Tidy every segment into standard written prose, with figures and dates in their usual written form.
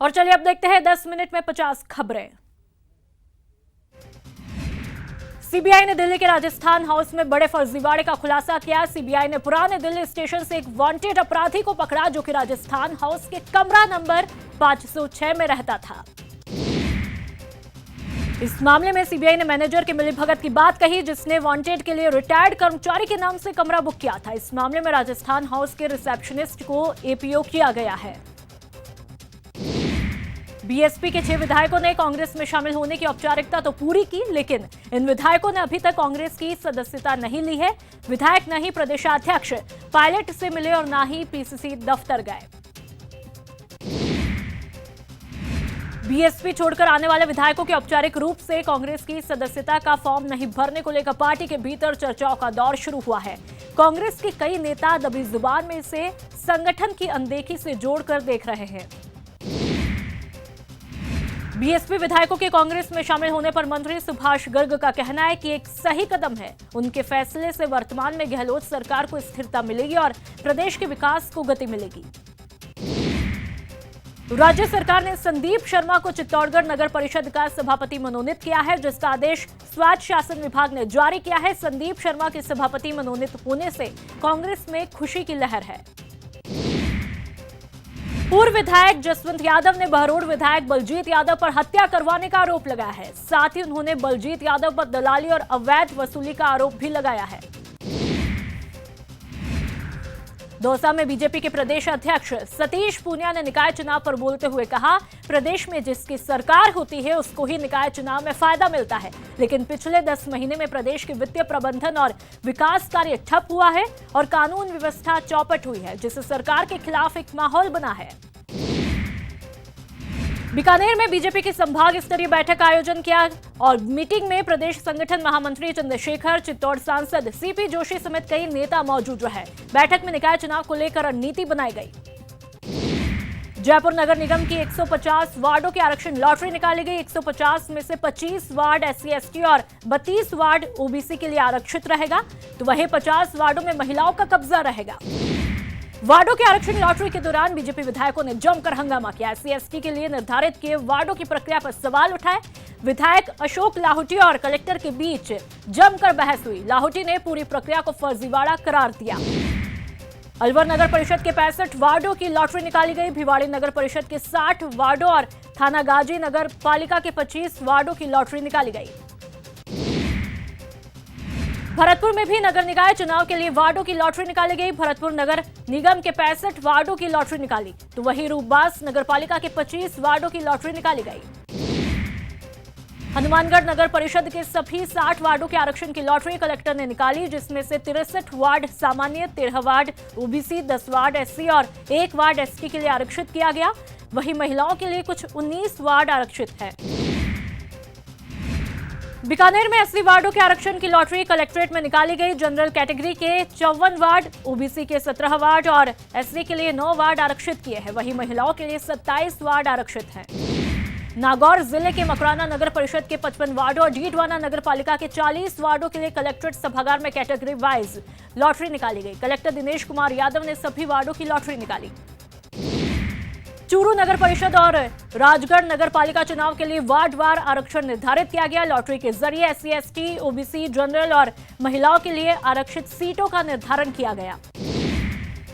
और चलिए अब देखते हैं 10 मिनट में 50 खबरें। सीबीआई ने दिल्ली के राजस्थान हाउस में बड़े फर्जीवाड़े का खुलासा किया। सीबीआई ने पुराने दिल्ली स्टेशन से एक वांटेड अपराधी को पकड़ा जो कि राजस्थान हाउस के कमरा नंबर 506 में रहता था। इस मामले में सीबीआई ने मैनेजर के मिलीभगत की बात कही जिसने वांटेड के लिए रिटायर्ड कर्मचारी के नाम से कमरा बुक किया था। इस मामले में राजस्थान हाउस के रिसेप्शनिस्ट को एपीओ किया गया है। बीएसपी के 6 विधायकों ने कांग्रेस में शामिल होने की औपचारिकता तो पूरी की, लेकिन इन विधायकों ने अभी तक कांग्रेस की सदस्यता नहीं ली है। विधायक न ही प्रदेशाध्यक्ष पायलट से मिले और न ही पीसीसी दफ्तर गए। बीएसपी छोड़कर आने वाले विधायकों के औपचारिक रूप से कांग्रेस की सदस्यता का फॉर्म नहीं भरने को लेकर पार्टी के भीतर चर्चाओं का दौर शुरू हुआ है। कांग्रेस के कई नेता दबी जुबान में इसे संगठन की अनदेखी से जोड़कर देख रहे हैं। बीएसपी विधायकों के कांग्रेस में शामिल होने पर मंत्री सुभाष गर्ग का कहना है कि एक सही कदम है। उनके फैसले से वर्तमान में गहलोत सरकार को स्थिरता मिलेगी और प्रदेश के विकास को गति मिलेगी। राज्य सरकार ने संदीप शर्मा को चित्तौड़गढ़ नगर परिषद का सभापति मनोनीत किया है, जिसका आदेश स्वायत्त शासन विभाग ने जारी किया है। संदीप शर्मा के सभापति मनोनीत होने से कांग्रेस में खुशी की लहर है। पूर्व विधायक जसवंत यादव ने बहरोड विधायक बलजीत यादव पर हत्या करवाने का आरोप लगाया है। साथ ही उन्होंने बलजीत यादव पर दलाली और अवैध वसूली का आरोप भी लगाया है। दौसा में बीजेपी के प्रदेश अध्यक्ष सतीश पूनिया ने निकाय चुनाव पर बोलते हुए कहा, प्रदेश में जिसकी सरकार होती है उसको ही निकाय चुनाव में फायदा मिलता है, लेकिन पिछले 10 महीने में प्रदेश के वित्तीय प्रबंधन और विकास कार्य ठप हुआ है और कानून व्यवस्था चौपट हुई है, जिससे सरकार के खिलाफ एक माहौल बना है। बीकानेर में बीजेपी की संभाग स्तरीय बैठक का आयोजन किया और मीटिंग में प्रदेश संगठन महामंत्री चंद्रशेखर, चित्तौड़ सांसद सीपी जोशी समेत कई नेता मौजूद रहे। बैठक में निकाय चुनाव को लेकर रणनीति बनाई गई। जयपुर नगर निगम की 150 वार्डों की आरक्षण लॉटरी निकाली गई। 150 में से 25 वार्ड SC/ST और 32 वार्ड ओबीसी के लिए आरक्षित रहेगा, तो वहीं 50 वार्डों में महिलाओं का कब्जा रहेगा। वार्डों के आरक्षण लॉटरी के दौरान बीजेपी विधायकों ने जमकर हंगामा किया। SC/ST के लिए निर्धारित किए वार्डों की प्रक्रिया पर सवाल उठाए। विधायक अशोक लाहौटी और कलेक्टर के बीच जमकर बहस हुई। लाहौटी ने पूरी प्रक्रिया को फर्जीवाड़ा करार दिया। अलवर नगर परिषद के 65 वार्डों की लॉटरी निकाली गई। भिवाड़ी नगर परिषद के 60 वार्डों और थानागाजी नगर पालिका के 25 वार्डों की लॉटरी निकाली गई। भरतपुर में भी नगर निकाय चुनाव के लिए वार्डों की लॉटरी निकाली गई। भरतपुर नगर निगम के 65 वार्डों की लॉटरी निकाली, तो वहीं रूपबास नगर पालिका के 25 वार्डों की लॉटरी निकाली गई। हनुमानगढ़ नगर परिषद के सभी 60 वार्डों के आरक्षण की लॉटरी कलेक्टर ने निकाली, जिसमें से 63 वार्ड सामान्य, 13 वार्ड ओबीसी, 10 वार्ड SC और 1 वार्ड ST के लिए आरक्षित किया गया। वहीं महिलाओं के लिए कुछ 19 वार्ड आरक्षित है। बीकानेर में 80 वार्डों के आरक्षण की लॉटरी कलेक्ट्रेट में निकाली गई। जनरल कैटेगरी के 54 वार्ड, ओबीसी के 17 वार्ड और SC के लिए 9 वार्ड आरक्षित किए हैं। वहीं महिलाओं के लिए 27 वार्ड आरक्षित हैं। नागौर जिले के मकराना नगर परिषद के 55 वार्डों और डीडवाना नगर पालिका के 40 वार्डों के लिए कलेक्ट्रेट सभागार में कैटेगरी वाइज लॉटरी निकाली गई। कलेक्टर दिनेश कुमार यादव ने सभी वार्डों की लॉटरी निकाली। चूरू नगर परिषद और राजगढ़ नगर पालिका चुनाव के लिए वार्डवार आरक्षण निर्धारित किया गया। लॉटरी के जरिए SC/ST, ओबीसी, जनरल और महिलाओं के लिए आरक्षित सीटों का निर्धारण किया गया।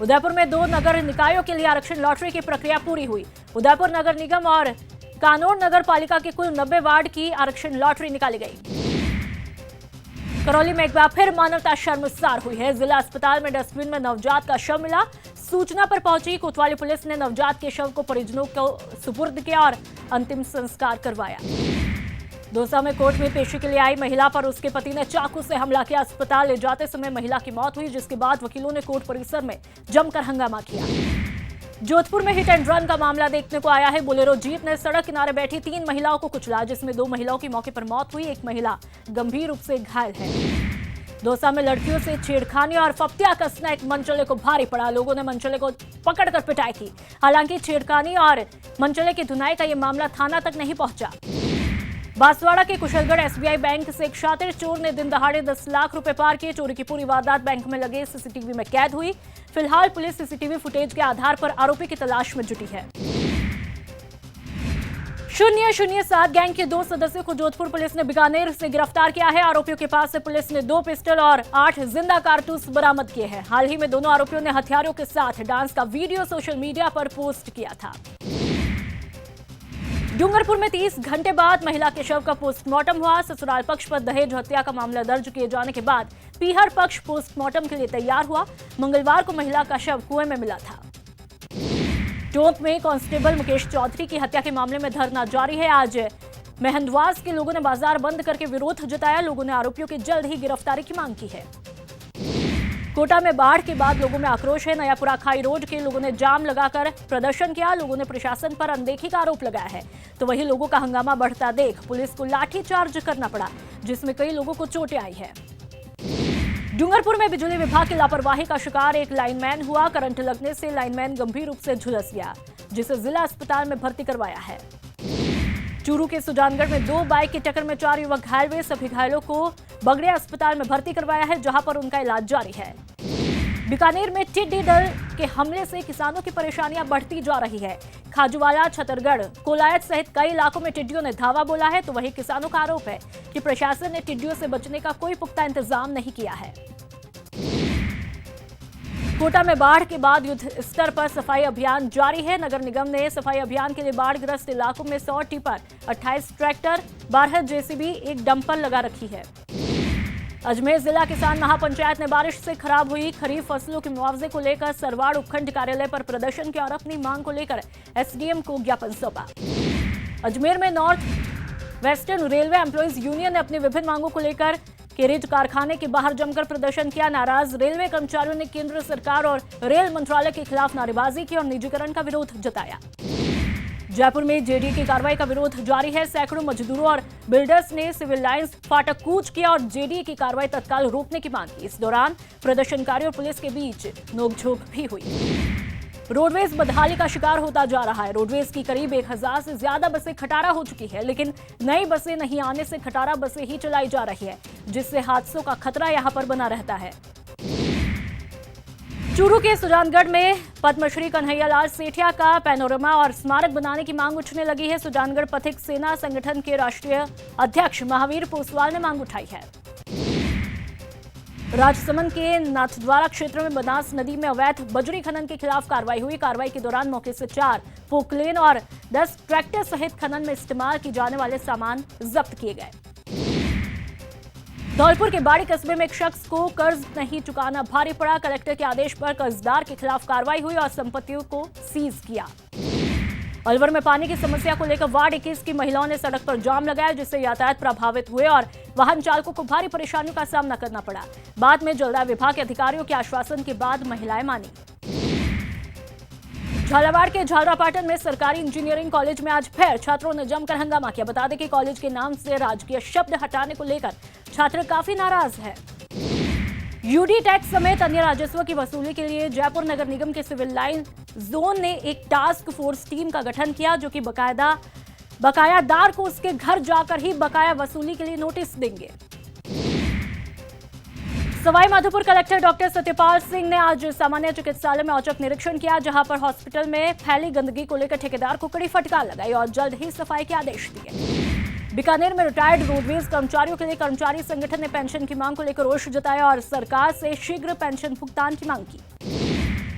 उदयपुर में 2 नगर निकायों के लिए आरक्षण लॉटरी की प्रक्रिया पूरी हुई। उदयपुर नगर निगम और कानौर नगर पालिका के कुल 90 वार्ड की आरक्षण लॉटरी निकाली गई। करौली में एक बार फिर मानवता शर्मसार हुई है। जिला अस्पताल में डस्टबिन में नवजात का शव मिला। सूचना पर पहुंची कोतवाली पुलिस ने नवजात के शव को परिजनों को सुपुर्द किया और अंतिम संस्कार करवाया। दौसा में कोर्ट में पेशी के लिए आई महिला पर उसके पति ने चाकू से हमला किया। अस्पताल ले जाते समय महिला की मौत हुई, जिसके बाद वकीलों ने कोर्ट परिसर में जमकर हंगामा किया। जोधपुर में हिट एंड रन का मामला देखने को आया है। बोलेरो जीप ने सड़क किनारे बैठी 3 महिलाओं को कुचला, जिसमें 2 महिलाओं की मौके पर मौत हुई। एक महिला गंभीर रूप से घायल है। दौसा में लड़कियों से छेड़खानी और फप्तिया कसना एक मनचले को भारी पड़ा। लोगों ने मनचले को पकड़कर पिटाई की। हालांकि छेड़खानी और मनचले की धुनाई का यह मामला थाना तक नहीं पहुंचा। बांसवाड़ा के कुशलगढ़ SBI बैंक से एक शातिर चोर ने दिन दहाड़े 10 लाख रुपए पार किए। चोरी की पूरी वारदात बैंक में लगे CCTV में कैद हुई। फिलहाल पुलिस CCTV फुटेज के आधार पर आरोपी की तलाश में जुटी है। 007 गैंग के 2 सदस्यों को जोधपुर पुलिस ने बीकानेर से गिरफ्तार किया है। आरोपियों के पास से पुलिस ने 2 पिस्टल और 8 जिंदा कारतूस बरामद किए हैं। हाल ही में दोनों आरोपियों ने हथियारों के साथ डांस का वीडियो सोशल मीडिया पर पोस्ट किया था। डूंगरपुर में 30 घंटे बाद महिला के शव का पोस्टमार्टम हुआ। ससुराल पक्ष पर दहेज हत्या का मामला दर्ज किए जाने के बाद पीहर पक्ष पोस्टमार्टम के लिए तैयार हुआ। मंगलवार को महिला का शव कुएं में मिला था। टोंक में कांस्टेबल मुकेश चौधरी की हत्या के मामले में धरना जारी है। आज मेहंदवास के लोगों ने बाजार बंद करके विरोध जताया। लोगों ने आरोपियों की जल्द ही गिरफ्तारी की मांग की है। कोटा में बाढ़ के बाद लोगों में आक्रोश है। नयापुरा खाई रोड के लोगों ने जाम लगाकर प्रदर्शन किया। लोगों ने प्रशासन पर अनदेखी का आरोप लगाया है, तो वहीं लोगों का हंगामा बढ़ता देख पुलिस को लाठीचार्ज करना पड़ा, जिसमें कई लोगों को चोटें आई है। डूंगरपुर में बिजली विभाग की लापरवाही का शिकार एक लाइनमैन हुआ। करंट लगने से लाइनमैन गंभीर रूप से झुलस गया, जिसे जिला अस्पताल में भर्ती करवाया है। चूरू के सुजानगढ़ में 2 बाइक की टक्कर में 4 युवक घायल हुए। सभी घायलों को बगड़िया अस्पताल में भर्ती करवाया है, जहां पर उनका इलाज जारी है। बीकानेर में टिड्डी दल के हमले से किसानों की परेशानियां बढ़ती जा रही है। खाजूवाला, छतरगढ़, कोलायत सहित कई इलाकों में टिड्डियों ने धावा बोला है, तो वहीं किसानों का आरोप है कि प्रशासन ने टिड्डियों से बचने का कोई पुख्ता इंतजाम नहीं किया है। कोटा में बाढ़ के बाद युद्ध स्तर पर सफाई अभियान जारी है। नगर निगम ने सफाई अभियान के लिए बाढ़ग्रस्त इलाकों में 100 टिपर, 28 ट्रैक्टर, 12 जेसीबी, 1 डंपर लगा रखी है। अजमेर जिला किसान महापंचायत ने बारिश से खराब हुई खरीफ फसलों के मुआवजे को लेकर सरवाड़ उपखंड कार्यालय पर प्रदर्शन किया और अपनी मांग को लेकर एसडीएम को ज्ञापन सौंपा। अजमेर में north western railway employees union ने अपनी विभिन्न मांगों को लेकर केरेज कारखाने के बाहर जमकर प्रदर्शन किया। नाराज रेलवे कर्मचारियों ने केंद्र सरकार और रेल मंत्रालय के खिलाफ नारेबाजी की और निजीकरण का विरोध जताया। जयपुर में जेडीए की कार्रवाई का विरोध जारी है। सैकड़ों मजदूरों और बिल्डर्स ने सिविल लाइंस फाटक कूच किया और जेडीए की कार्रवाई तत्काल रोकने की मांग की। इस दौरान प्रदर्शनकारियों और पुलिस के बीच नोकझोंक भी हुई। रोडवेज बदहाली का शिकार होता जा रहा है। रोडवेज की करीब 1000 से ज्यादा बसें खटारा हो चुकी है, लेकिन नई बसें नहीं आने से खटारा बसें ही चलाई जा रही है, जिससे हादसों का खतरा यहां पर बना रहता है। चूरू के सुजानगढ़ में पद्मश्री कन्हैयालाल सेठिया का पैनोरमा और स्मारक बनाने की मांग उठने लगी है। सुजानगढ़ पथिक सेना संगठन के राष्ट्रीय अध्यक्ष महावीर पोसवाल ने मांग उठाई है। राजसमंद के नाथद्वारा क्षेत्र में बनास नदी में अवैध बजरी खनन के खिलाफ कार्रवाई हुई। कार्रवाई के दौरान मौके से 4 पोकलेन और 10 ट्रैक्टर सहित खनन में इस्तेमाल किए जाने वाले सामान जब्त किए गए। धौलपुर के बाड़ी कस्बे में एक शख्स को कर्ज नहीं चुकाना भारी पड़ा। कलेक्टर के आदेश पर कर्जदार के खिलाफ कार्रवाई हुई और संपत्तियों को सीज किया। अलवर में पानी की समस्या को लेकर वार्ड 21 की महिलाओं ने सड़क पर जाम लगाया, जिससे यातायात प्रभावित हुए और वाहन चालकों को भारी परेशानियों का सामना करना पड़ा। बाद में जलदाय विभाग के अधिकारियों के आश्वासन के बाद महिलाएं मानी। झालावाड़ के झालरापाटन में सरकारी इंजीनियरिंग कॉलेज में आज फिर छात्रों ने जमकर हंगामा किया। बता दें कि कॉलेज के नाम से राजकीय शब्द हटाने को लेकर छात्र काफी नाराज है। यूडी टैक्स समेत अन्य राजस्व की वसूली के लिए जयपुर नगर निगम के सिविल लाइन जोन ने एक टास्क फोर्स टीम का गठन किया, जो कि बकायादार को उसके घर जाकर ही बकाया वसूली के लिए नोटिस देंगे। सवाई माधोपुर कलेक्टर डॉक्टर सत्यपाल सिंह ने आज सामान्य चिकित्सालय में औचक निरीक्षण किया, जहां पर हॉस्पिटल में फैली गंदगी को लेकर ठेकेदार को कड़ी फटकार लगाई और जल्द ही सफाई के आदेश दिए। बीकानेर में रिटायर्ड रोडवेज कर्मचारियों के लिए कर्मचारी संगठन ने पेंशन की मांग को लेकर रोष जताया और सरकार से शीघ्र पेंशन भुगतान की मांग की।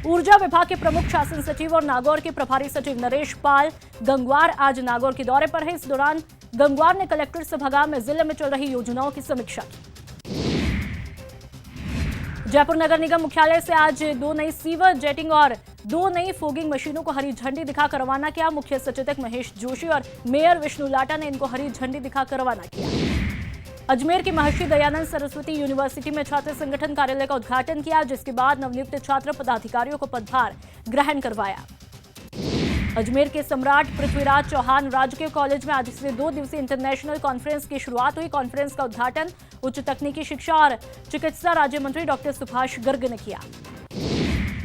ऊर्जा विभाग के प्रमुख शासन सचिव और नागौर के प्रभारी सचिव नरेश पाल गंगवार आज नागौर के दौरे पर है। इस दौरान गंगवार ने कलेक्ट्रेट सभागार में जिले में चल रही योजनाओं की समीक्षा की। जयपुर नगर निगम मुख्यालय से आज 2 नई सीवर जेटिंग और 2 नई फोगिंग मशीनों को हरी झंडी दिखाकर रवाना किया। मुख्य सचेतक महेश जोशी और मेयर विष्णु लाटा ने इनको हरी झंडी दिखाकर रवाना किया। अजमेर के महर्षि दयानंद सरस्वती यूनिवर्सिटी में छात्र संगठन कार्यालय का उद्घाटन किया, जिसके बाद नवनियुक्त छात्र पदाधिकारियों को पदभार ग्रहण करवाया। अजमेर के सम्राट पृथ्वीराज चौहान राजकीय कॉलेज में आज से 2 दिवसीय इंटरनेशनल कॉन्फ्रेंस की शुरुआत हुई। कॉन्फ्रेंस का उद्घाटन उच्च तकनीकी शिक्षा और चिकित्सा राज्य मंत्री डॉक्टर सुभाष गर्ग ने किया।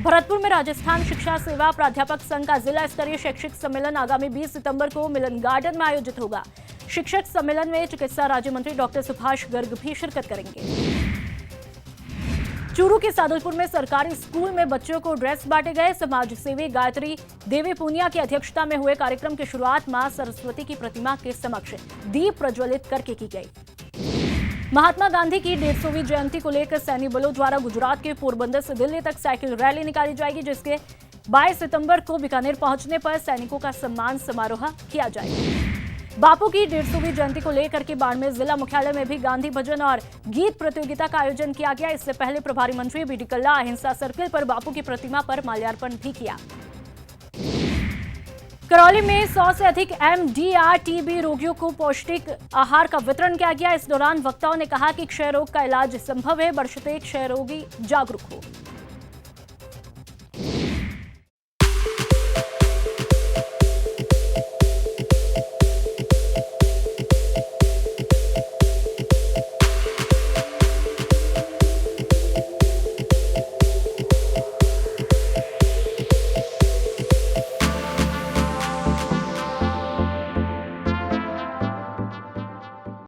भरतपुर में राजस्थान शिक्षा सेवा प्राध्यापक संघ का जिला स्तरीय शैक्षिक सम्मेलन आगामी 20 सितंबर को मिलन गार्डन में आयोजित होगा। शिक्षक सम्मेलन में चिकित्सा राज्य मंत्री डॉक्टर सुभाष गर्ग भी शिरकत करेंगे। चूरू के सादुलपुर में सरकारी स्कूल में बच्चों को ड्रेस बांटे गए। समाज सेवी गायत्री देवी पूनिया की अध्यक्षता में हुए कार्यक्रम की शुरुआत मां सरस्वती की प्रतिमा के समक्ष दीप प्रज्वलित करके की गई। महात्मा गांधी की 150वीं जयंती को लेकर सैनिक बलों द्वारा गुजरात के पोरबंदर से दिल्ली तक साइकिल रैली निकाली जाएगी, जिसके 22 सितंबर को बीकानेर पहुंचने पर सैनिकों का सम्मान समारोह किया जाएगा। बापू की 150वीं जयंती को लेकर के बाड़मेर जिला मुख्यालय में भी गांधी भजन और गीत प्रतियोगिता का आयोजन किया गया। इससे पहले प्रभारी मंत्री बीडी कल्ला अहिंसा सर्किल पर बापू की प्रतिमा पर माल्यार्पण भी किया। करौली में 100 से अधिक MDR टीबी रोगियों को पौष्टिक आहार का वितरण किया गया। इस दौरान वक्ताओं ने कहा कि क्षय रोग का इलाज संभव है, बशर्ते क्षय रोगी जागरूक हो।